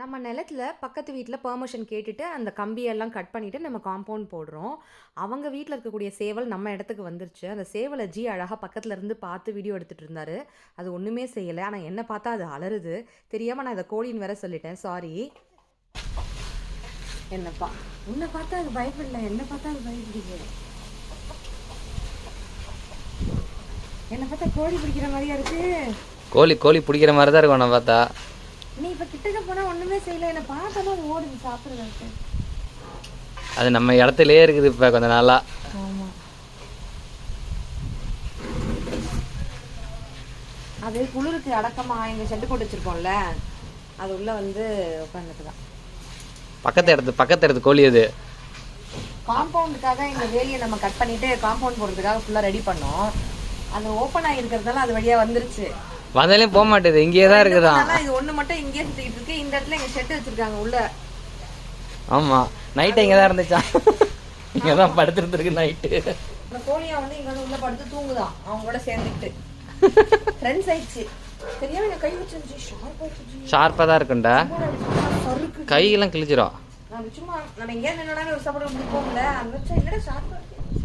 நம்ம நிலத்துல பக்கத்து வீட்ல பெர்மிஷன் கேட்டுட்டு, அந்த கம்பியெல்லாம் கட் பண்ணிட்டு நம்ம காம்பவுண்ட் போடுறோம். அவங்க வீட்ல இருக்கக்கூடிய சேவல் நம்ம இடத்துக்கு வந்துருச்சு. அந்த சேவல அழகா பக்கத்துல இருந்து பார்த்து வீடியோ எடுத்துட்டு இருந்தாரு. அது ஒண்ணுமே செய்யல. ஆனா என்ன பார்த்தா அது அலறுது. தெரியாம நான் இத கோழின்னு வேற சொல்லிட்டேன். சாரி. என்னப்பா உன்னை பார்த்தா அது பயப்படல. என்ன பார்த்தா அது பயப்படுது. என்ன பார்த்தா கோழி பிடிக்கிற மாதிரியா இருக்கு. கோழி பிடிக்கிற மாதிரி தான் இருக்கும் நான் பார்த்தா. நீ இப்ப கிட்டக்க போனா ஒண்ணுமே செய்யல. என்ன பார்த்தாலும் அது ஓடுது சாப்பிடுறதுக்கு. அது நம்ம இடத்துலயே இருக்குது இப்ப கொஞ்ச நாளா. ஆமா. அது குளிருக்கு அடக்கமா இங்க ஷெட்டு போட்டு வச்சிருக்கோம்ல, அது உள்ள வந்து உட்காந்துட்டுதான். பக்கத்து இடத்து கோழி அது. காம்பவுண்டுக்காக இந்த வேலியை நம்ம கட் பண்ணிட்டு காம்பவுண்ட் போடுறதுக்காக ஃபுல்லா ரெடி பண்ணோம். அது ஓப்பன் ஆகிருக்கிறதால அது வழியா வந்துருச்சு. வந்தாலும் போக மாட்டேது, இங்கேயே தான் இருக்குதான். இது ஒண்ணு மட்டும் இங்கேயே சுத்திட்டு இருக்கு. இந்த இடத்துல எங்க ஷெட் வச்சிருக்காங்க உள்ள. ஆமா, நைட்டு இங்கதான் இருந்துச்சா. இங்கதான் படுத்துருக்கு நைட்டு. அந்த கோழியா வந்து இங்க வந்து உள்ள படுத்து தூங்குதான் அவங்க கூட சேர்ந்துட்டு. ஃப்ரெண்ட்ஸ் ஆயிடுச்சு. தெரியாம நான் கை வச்சிருந்துச்சு. ஷார்ப்பா தான் இருக்குண்டா. கையெல்லாம் கிழிச்சிரும். சும்மா நம்ம எங்கேயா நின்னாலும் ஒரு சாப்பாடு போகல. அந்த என்னடா ஷார்ப்பா இருக்கு.